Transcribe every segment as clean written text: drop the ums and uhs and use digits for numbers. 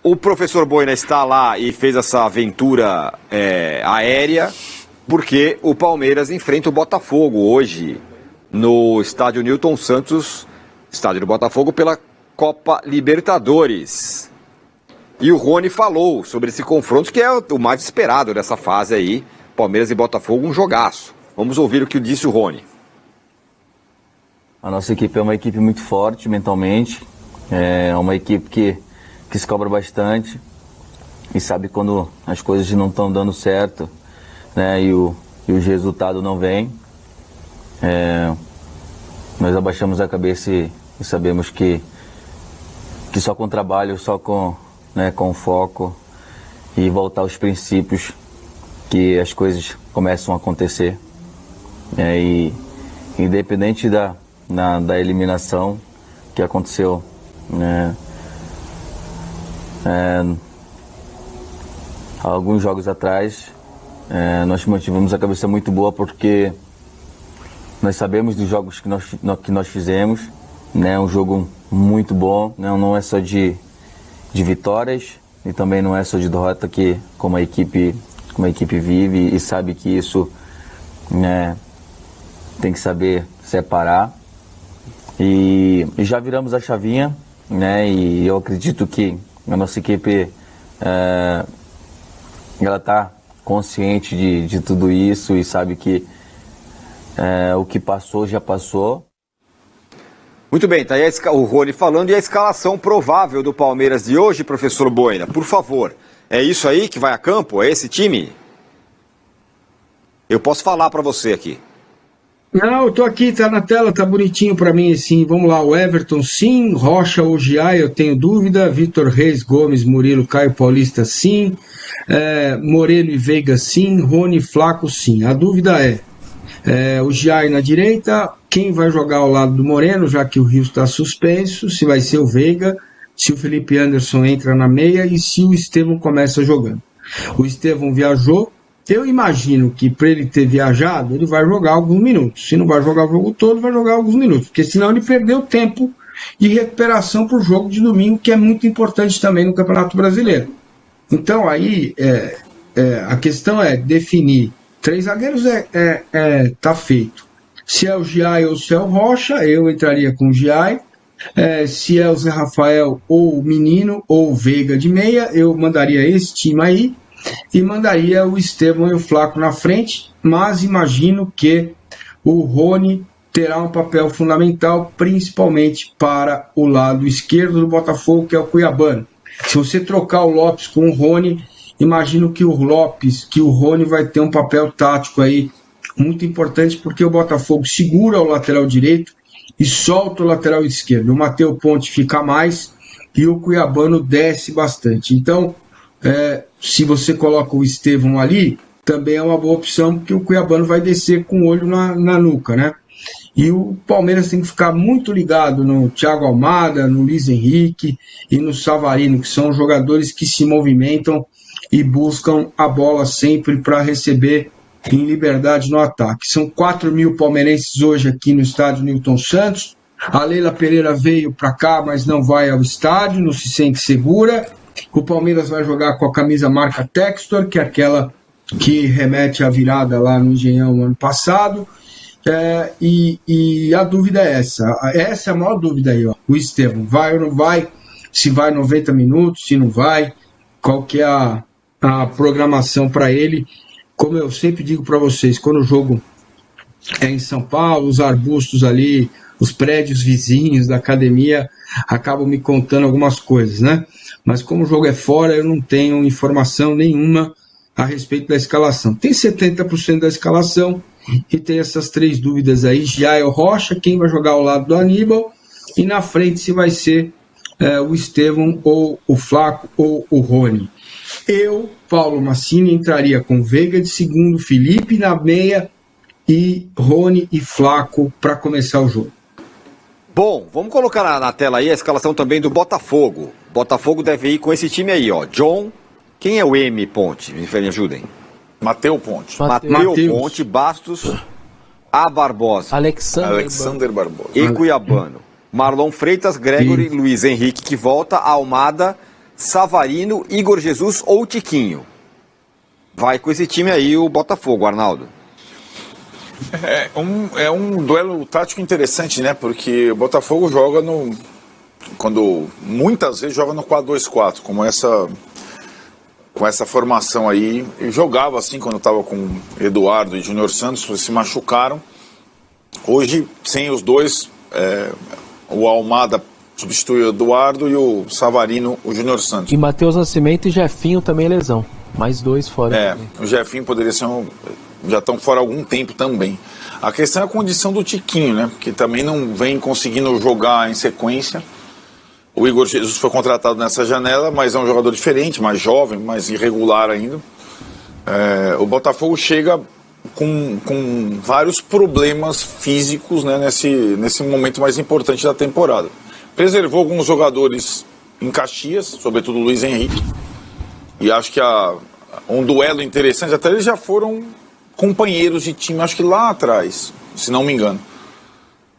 o professor Boina está lá e fez essa aventura aérea porque o Palmeiras enfrenta o Botafogo hoje no estádio Newton Santos, estádio do Botafogo, pela Copa Libertadores. E o Rony falou sobre esse confronto, que é o mais esperado dessa fase aí, Palmeiras e Botafogo, um jogaço. Vamos ouvir o que disse o Rony. A nossa equipe é uma equipe muito forte mentalmente, é uma equipe que se cobra bastante e sabe quando as coisas não estão dando certo, né, e os resultados não vêm. Nós abaixamos a cabeça e sabemos que só com trabalho, só com foco e voltar aos princípios que as coisas começam a acontecer. E independente da eliminação que aconteceu, né, alguns jogos atrás, nós mantivemos a cabeça muito boa porque nós sabemos dos jogos que nós fizemos, né, um jogo muito bom, né, não é só de vitórias e também não é só de derrota, que como a equipe vive e sabe que isso, né, tem que saber separar. E já viramos a chavinha, né, e eu acredito que a nossa equipe ela está consciente de tudo isso e sabe que o que passou já passou. Muito bem, tá aí o Rony falando, e a escalação provável do Palmeiras de hoje, professor Boina, por favor. É isso aí que vai a campo? É esse time? Eu posso falar para você aqui. Não, eu tô aqui, tá na tela, tá bonitinho para mim, assim. Vamos lá, o Everton sim, Rocha, Ogiai, eu tenho dúvida, Vitor Reis, Gomes, Murilo, Caio Paulista sim, Moreno e Veiga sim, Rony, Flaco sim. A dúvida o Giai na direita, quem vai jogar ao lado do Moreno, já que o Rio está suspenso, se vai ser o Veiga, se o Felipe Anderson entra na meia e se o Estevão começa jogando. O Estevão viajou, eu imagino que para ele ter viajado, ele vai jogar alguns minutos. Se não vai jogar o jogo todo, vai jogar alguns minutos, porque senão ele perdeu tempo de recuperação para o jogo de domingo, que é muito importante também no Campeonato Brasileiro. Então aí a questão é definir. 3 zagueiros tá feito. Se é o Giai ou se é o Rocha, eu entraria com o Giai. Se é o Zé Rafael ou o Menino ou o Veiga de meia, eu mandaria esse time aí e mandaria o Estevão e o Flaco na frente, mas imagino que o Rony terá um papel fundamental, principalmente para o lado esquerdo do Botafogo, que é o Cuiabano. Se você trocar o Lopes com o Rony, imagino que o Rony vai ter um papel tático aí muito importante, porque o Botafogo segura o lateral direito e solta o lateral esquerdo. O Matheus Ponte fica mais e o Cuiabano desce bastante. Então, se você coloca o Estevão ali, também é uma boa opção, porque o Cuiabano vai descer com o olho na nuca, né? E o Palmeiras tem que ficar muito ligado no Thiago Almada, no Luiz Henrique e no Savarino, que são jogadores que se movimentam e buscam a bola sempre para receber em liberdade no ataque. São 4 mil palmeirenses hoje aqui no estádio Newton Santos. A Leila Pereira veio para cá, mas não vai ao estádio, não se sente segura. O Palmeiras vai jogar com a camisa marca Textor, que é aquela que remete à virada lá no Engenhão no ano passado. E a dúvida é essa. Essa é a maior dúvida aí, ó. O Estevão vai ou não vai? Se vai 90 minutos, se não vai? Qual que é a programação para ele? Como eu sempre digo para vocês, quando o jogo é em São Paulo, os arbustos ali, os prédios vizinhos da academia acabam me contando algumas coisas, né? Mas como o jogo é fora, eu não tenho informação nenhuma a respeito da escalação. Tem 70% da escalação e tem essas 3 dúvidas aí: Giai ou Rocha, quem vai jogar ao lado do Aníbal, e na frente se vai ser o Estevão ou o Flaco ou o Rony. Eu, Paulo Massini, entraria com Veiga de segundo, Felipe na meia e Rony e Flaco para começar o jogo. Bom, vamos colocar na tela aí a escalação também do Botafogo. Botafogo deve ir com esse time aí, ó. John, quem é o M Ponte? Me ajudem. Matheus Ponte. Matheus Ponte, Bastos, A Barbosa. Alexander Barbosa. E Cuiabano. Marlon Freitas, Gregory, Luiz Henrique que volta, Almada, Savarino, Igor Jesus ou Tiquinho. Vai com esse time aí o Botafogo, Arnaldo. É um duelo tático interessante, né? Porque o Botafogo joga muitas vezes joga no 4-2-4, com essa formação aí. Eu jogava assim quando eu estava com Eduardo e Júnior Santos, eles se machucaram. Hoje, sem os dois, o Almada substitui o Eduardo e o Savarino o Júnior Santos. E Matheus Nascimento e Jefinho também lesão. Mais 2 fora. O Jefinho poderia ser já estão fora há algum tempo também. A questão é a condição do Tiquinho, né? Que também não vem conseguindo jogar em sequência. O Igor Jesus foi contratado nessa janela, mas é um jogador diferente, mais jovem, mais irregular ainda. O Botafogo chega com vários problemas físicos, né, nesse momento mais importante da temporada. Preservou alguns jogadores em Caxias, sobretudo o Luiz Henrique. E acho que um duelo interessante, até eles já foram companheiros de time, acho que lá atrás, se não me engano.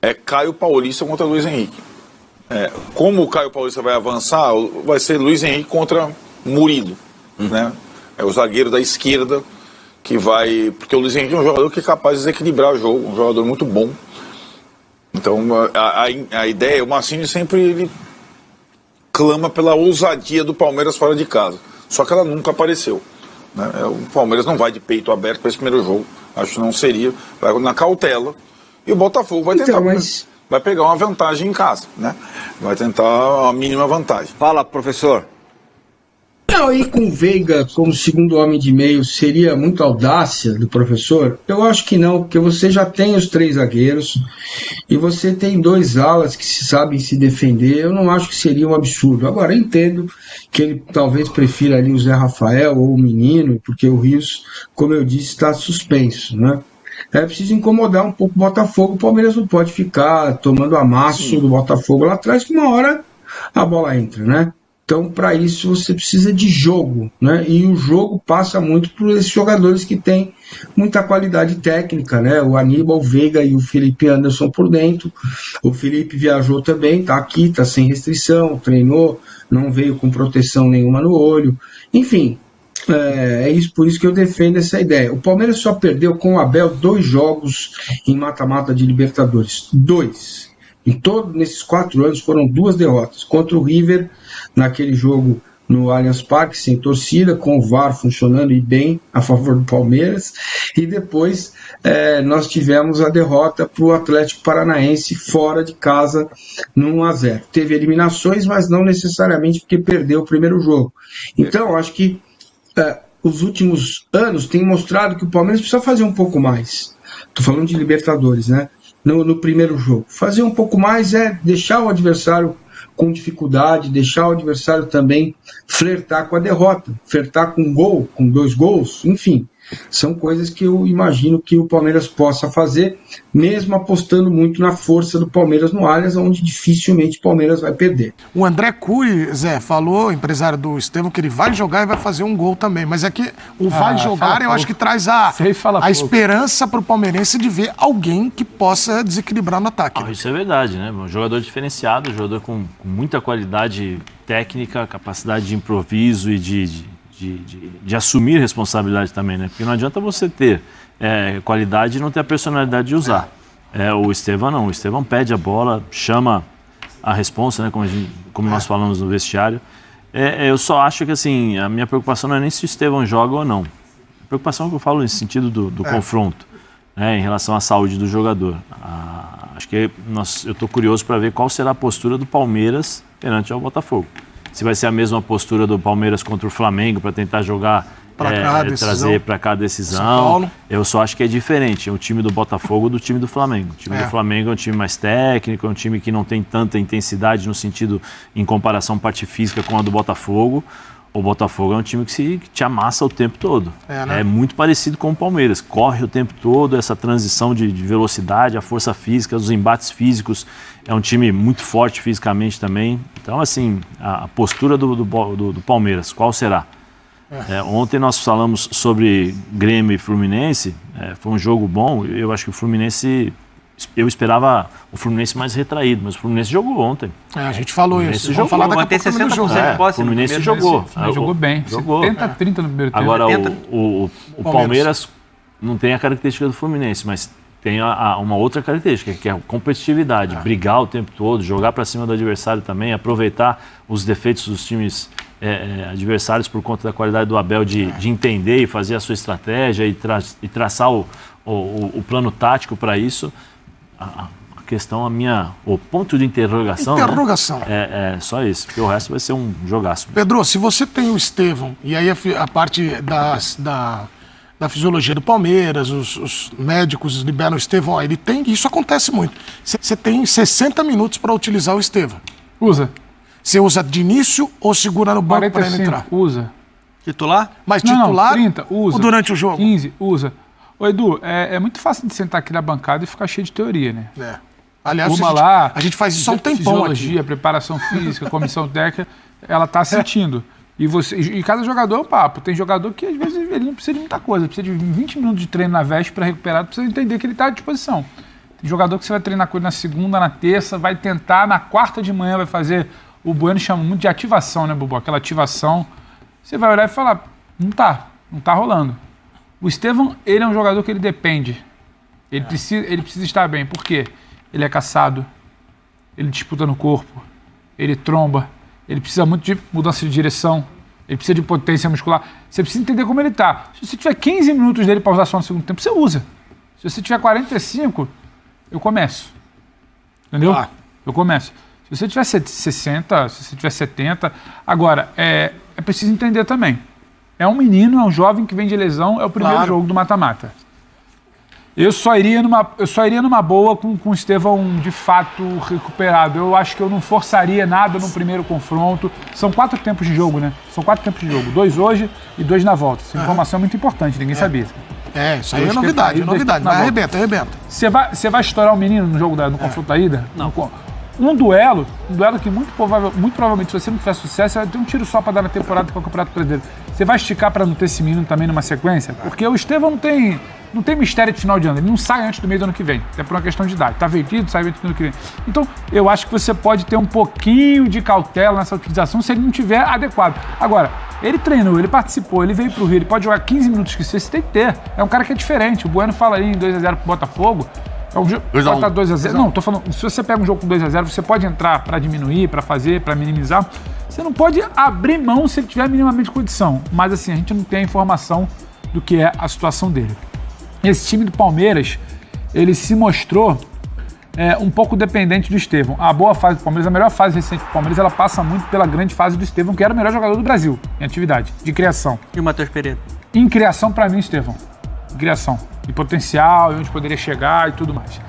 É Caio Paulista contra Luiz Henrique. Como o Caio Paulista vai avançar, vai ser Luiz Henrique contra Murilo, né? É o zagueiro da esquerda que vai... Porque o Luiz Henrique é um jogador que é capaz de desequilibrar o jogo, um jogador muito bom. Então, a ideia, o Mancini sempre ele clama pela ousadia do Palmeiras fora de casa. Só que ela nunca apareceu, né? O Palmeiras não vai de peito aberto para esse primeiro jogo. Acho que não seria. Vai na cautela. E o Botafogo vai tentar... Vai pegar uma vantagem em casa, né? Vai tentar a mínima vantagem. Fala, professor. Não, e com o Veiga como segundo homem de meio seria muita audácia do professor? Eu acho que não, porque você já tem os 3 zagueiros e você tem 2 alas que sabem se defender. Eu não acho que seria um absurdo. Agora, eu entendo que ele talvez prefira ali o Zé Rafael ou o Menino, porque o Rios, como eu disse, está suspenso, né? É preciso incomodar um pouco o Botafogo. O Palmeiras não pode ficar tomando amasso do Botafogo lá atrás, que uma hora a bola entra, né? Então, para isso, você precisa de jogo, né? E o jogo passa muito por esses jogadores que têm muita qualidade técnica, né? O Aníbal, o Veiga e o Felipe Anderson por dentro. O Felipe viajou também, tá aqui, tá sem restrição, treinou, não veio com proteção nenhuma no olho. Enfim, por isso que eu defendo essa ideia. O Palmeiras só perdeu com o Abel 2 jogos em mata-mata de Libertadores. 2. Nesses 4 anos foram 2 derrotas. Contra o River, naquele jogo no Allianz Parque, sem torcida, com o VAR funcionando e bem a favor do Palmeiras. E depois nós tivemos a derrota para o Atlético Paranaense fora de casa no 1-0. Teve eliminações, mas não necessariamente porque perdeu o primeiro jogo. Então, acho que os últimos anos têm mostrado que o Palmeiras precisa fazer um pouco mais. Estou falando de Libertadores, né? No primeiro jogo. Fazer um pouco mais é deixar o adversário com dificuldade, deixar o adversário também flertar com a derrota, flertar com um gol, com 2 gols, enfim. São coisas que eu imagino que o Palmeiras possa fazer, mesmo apostando muito na força do Palmeiras no Allianz, onde dificilmente o Palmeiras vai perder. O André Cui, Zé, falou, empresário do Estevão, que ele vai jogar e vai fazer um gol também. Mas é que o vai jogar, eu acho que traz a esperança para o palmeirense de ver alguém que possa desequilibrar no ataque. Isso é verdade, né? Um jogador diferenciado, um jogador com muita qualidade técnica, capacidade de improviso e de assumir responsabilidade também, né? Porque não adianta você ter qualidade e não ter a personalidade de usar. O Estevão não. O Estevão pede a bola, chama a responsa, né? Como nós falamos no vestiário. Eu só acho que, assim, a minha preocupação não é nem se o Estevão joga ou não. A preocupação é que eu falo nesse sentido do confronto, né? Em relação à saúde do jogador. Acho que eu estou curioso para ver qual será a postura do Palmeiras perante ao Botafogo. Se vai ser a mesma postura do Palmeiras contra o Flamengo para tentar jogar, trazer para cá a decisão. Eu só acho que é diferente. É o time do Botafogo do time do Flamengo. O time do Flamengo é um time mais técnico, é um time que não tem tanta intensidade no sentido, em comparação parte física com a do Botafogo. O Botafogo é um time que te amassa o tempo todo. É muito parecido com o Palmeiras. Corre o tempo todo, essa transição de velocidade, a força física, os embates físicos. É um time muito forte fisicamente também. Então, assim, a postura do Palmeiras, qual será? Ontem nós falamos sobre Grêmio e Fluminense. Foi um jogo bom. Eu acho que o Fluminense eu esperava o Fluminense mais retraído, mas o Fluminense jogou ontem. A gente falou isso. Vamos falar daqui a pouco do jogo. O Fluminense jogou. Jogou bem. Jogou. 70-30 no primeiro tempo. Agora, o Palmeiras não tem a característica do Fluminense, mas tem uma outra característica, que é a competitividade. Brigar o tempo todo, jogar para cima do adversário também, aproveitar os defeitos dos times adversários por conta da qualidade do Abel de entender e fazer a sua estratégia e traçar o plano tático para isso. A questão, o ponto de interrogação. Interrogação. Né? É só isso, porque o resto vai ser um jogaço. Pedro, se você tem o Estevão, e aí a parte da fisiologia do Palmeiras, os médicos liberam o Estevão, ele tem, isso acontece muito. Você tem 60 minutos para utilizar o Estevão. Usa. Você usa de início ou segura no banco para ele entrar? Usa. Titular? Mas titular 30, usa. Ou durante o jogo? 15, usa. Ô, Edu, é muito fácil de sentar aqui na bancada e ficar cheio de teoria, né? Aliás, a gente faz isso há um tempão fisiologia, preparação física, comissão técnica, ela tá sentindo. E cada jogador é um papo. Tem jogador que, às vezes, ele não precisa de muita coisa. Precisa de 20 minutos de treino na véspera recuperado, precisa entender que ele está à disposição. Tem jogador que você vai treinar com ele na segunda, na terça, vai tentar, na quarta de manhã vai fazer... O Bueno chama muito de ativação, né, Bubu? Aquela ativação. Você vai olhar e falar, não tá rolando. O Estevão, ele é um jogador que ele depende. Ele precisa estar bem. Por quê? Ele é caçado, ele disputa no corpo, ele tromba, ele precisa muito de mudança de direção, ele precisa de potência muscular. Você precisa entender como ele tá. Se você tiver 15 minutos dele para usar só no segundo tempo, você usa. Se você tiver 45, eu começo. Entendeu? Eu começo. Se você tiver 60, se você tiver 70... Agora, é preciso entender também. É um menino, é um jovem que vem de lesão, é o primeiro jogo do mata-mata. Eu só iria numa boa com o Estevão de fato recuperado. Eu acho que eu não forçaria nada no primeiro confronto. São 4 tempos de jogo, né? São 4 tempos de jogo. 2 hoje e 2 na volta. Essa informação é muito importante, ninguém sabia. Isso aí é novidade, Mas arrebenta. Você vai estourar o menino no jogo no confronto da ida? Não. Um duelo que muito provavelmente, se você não tiver sucesso, você vai ter um tiro só para dar na temporada com o Campeonato Brasileiro. Você vai esticar para não ter esse menino também numa sequência? Porque o Estevão não tem mistério de final de ano. Ele não sai antes do meio do ano que vem. É por uma questão de idade. Tá vendido, sai antes do ano que vem. Então, eu acho que você pode ter um pouquinho de cautela nessa utilização se ele não tiver adequado. Agora, ele treinou, ele participou, ele veio pro Rio, ele pode jogar 15 minutos que você tem que ter. É um cara que é diferente. O Bueno fala aí em 2-0 pro Botafogo. É um jogo, pode estar 2-0. Não, tô falando, se você pega um jogo com 2-0, você pode entrar para diminuir, para fazer, para minimizar. Você não pode abrir mão se ele tiver minimamente condição. Mas assim, a gente não tem a informação do que é a situação dele. Esse time do Palmeiras, ele se mostrou um pouco dependente do Estevão. A boa fase do Palmeiras, a melhor fase recente do Palmeiras, ela passa muito pela grande fase do Estevão, que era o melhor jogador do Brasil em atividade, de criação. E o Matheus Pereira? Em criação, para mim, Estevão. Em criação. E potencial, e onde poderia chegar e tudo mais.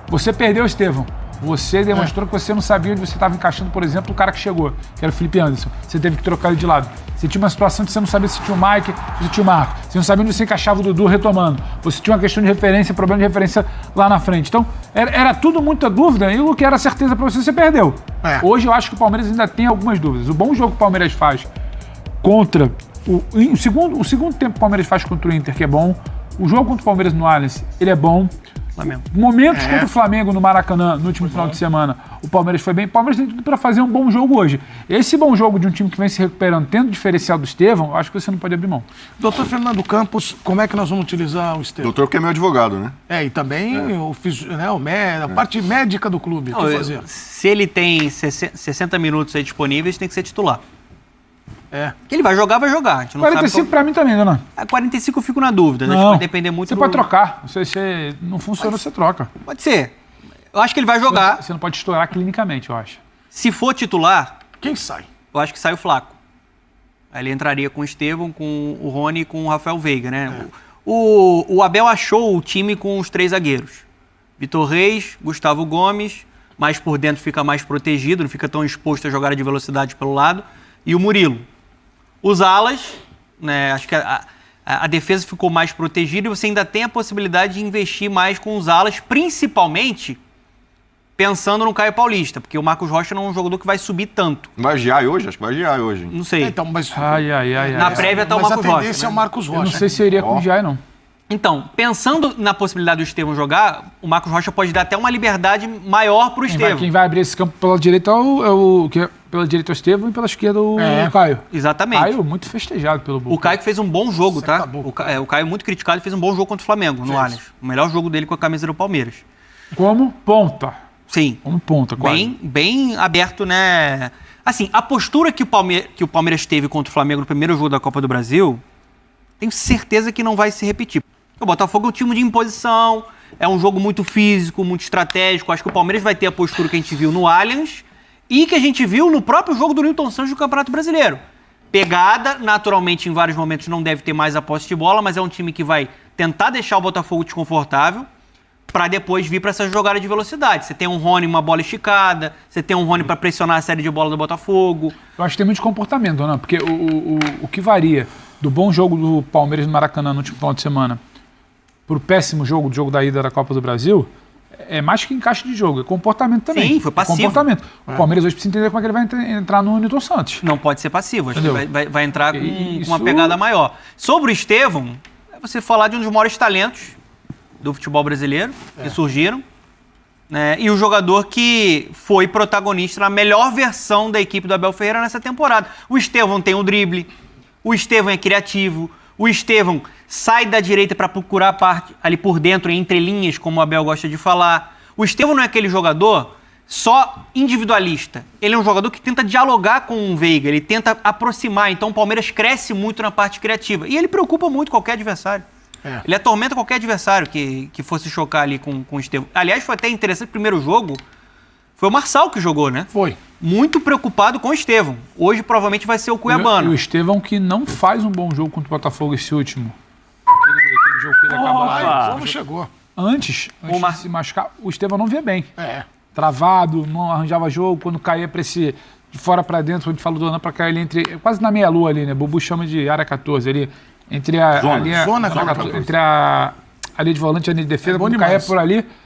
Você perdeu o Estevão. Você demonstrou que você não sabia onde você estava encaixando, por exemplo, o cara que chegou, que era o Felipe Anderson. Você teve que trocar ele de lado. Você tinha uma situação que você não sabia se tinha o Mike, se tinha o Marco. Você não sabia onde você encaixava o Dudu retomando. Você tinha uma questão de referência, problema de referência lá na frente. Então, era tudo muita dúvida e o que era certeza para você, você perdeu. Hoje eu acho que o Palmeiras ainda tem algumas dúvidas. O bom jogo que o Palmeiras faz contra o segundo tempo que o Palmeiras faz contra o Inter, que é bom. O jogo contra o Palmeiras no Allianz, ele é bom. Flamengo. Momentos contra o Flamengo no Maracanã, no último final de semana, o Palmeiras foi bem. O Palmeiras tem tudo para fazer um bom jogo hoje. Esse bom jogo de um time que vem se recuperando, tendo o diferencial do Estevão, eu acho que você não pode abrir mão. Doutor Fernando Campos, como é que nós vamos utilizar o Estevão? Doutor que é meu advogado, né? E também a parte médica do clube. O que fazer? Se ele tem 60 minutos aí disponíveis, tem que ser titular. Que ele vai jogar. A gente não 45 sabe pra mim também, Dona. 45 eu fico na dúvida, né? Vai depender muito Você pode trocar. Se não funciona, você troca. Pode ser. Eu acho que ele vai jogar. Você não pode estourar clinicamente, eu acho. Se for titular... Quem sai? Eu acho que sai o Flaco. Aí ele entraria com o Estevão, com o Rony e com o Rafael Veiga, né? O Abel achou o time com os 3 zagueiros. Vitor Reis, Gustavo Gomes, mais por dentro fica mais protegido, não fica tão exposto a jogada de velocidade pelo lado. E o Murilo. Os alas, né, acho que a defesa ficou mais protegida e você ainda tem a possibilidade de investir mais com os alas, principalmente pensando no Caio Paulista, porque o Marcos Rocha não é um jogador que vai subir tanto. Vai Giai hoje? Acho que vai Giai hoje. Não sei. Então, mas... Ai. Na prévia tá o Marcos Rocha. A tendência é o Marcos Rocha. Eu não sei se eu iria com o Giai, não. Então, pensando na possibilidade do Estevão jogar, o Marcos Rocha pode dar até uma liberdade maior pro Estevão. Quem vai abrir esse campo pela direita pela direita é o Estevão e pela esquerda o Caio. Exatamente. Caio muito festejado pelo Boca. O Caio que fez um bom jogo, tá? O Caio muito criticado, fez um bom jogo contra o Flamengo no Allianz. O melhor jogo dele com a camisa do Palmeiras. Como ponta. Sim. Como ponta, quase. Bem aberto, né? Assim, a postura que o Palmeiras teve contra o Flamengo no primeiro jogo da Copa do Brasil, tenho certeza que não vai se repetir. O Botafogo é um time de imposição, é um jogo muito físico, muito estratégico. Acho que o Palmeiras vai ter a postura que a gente viu no Allianz e que a gente viu no próprio jogo do Nilton Santos do Campeonato Brasileiro. Pegada, naturalmente, em vários momentos não deve ter mais a posse de bola, mas é um time que vai tentar deixar o Botafogo desconfortável para depois vir para essa jogada de velocidade. Você tem um Rony, uma bola esticada, você tem um Rony para pressionar a série de bola do Botafogo. Eu acho que tem muito comportamento, né? Porque o que varia do bom jogo do Palmeiras no Maracanã no último final de semana pro péssimo jogo, do jogo da ida da Copa do Brasil, é mais que encaixe de jogo, é comportamento também. Sim, foi passivo. Comportamento. O Palmeiras hoje precisa entender como é que ele vai entrar no Nilton Santos. Não pode ser passivo, acho que vai entrar com uma pegada maior. Sobre o Estevão, é você falar de um dos maiores talentos do futebol brasileiro, que surgiram, né? E o jogador que foi protagonista na melhor versão da equipe do Abel Ferreira nessa temporada. O Estevão tem o drible, o Estevão é criativo, o Estevão sai da direita para procurar a parte ali por dentro, entre linhas, como o Abel gosta de falar. O Estevão não é aquele jogador só individualista. Ele é um jogador que tenta dialogar com o Veiga, ele tenta aproximar. Então o Palmeiras cresce muito na parte criativa. E ele preocupa muito qualquer adversário. Ele atormenta qualquer adversário que fosse chocar ali com o Estevão. Aliás, foi até interessante, o primeiro jogo foi o Marçal que jogou, né? Foi. Muito preocupado com o Estevão. Hoje provavelmente vai ser o Cuiabano. E o Estevão que não faz um bom jogo contra o Botafogo esse último. Aquele jogo que ele acabou. Não chegou. Antes de se machucar, o Estevão não via bem. Travado, não arranjava jogo, quando caía para esse de fora para dentro, a gente falou do Ana para cair ali quase na meia-lua ali, né? Bubu chama de área 14 ali. Entre a linha de volante e a linha de defesa, quando caía por ali,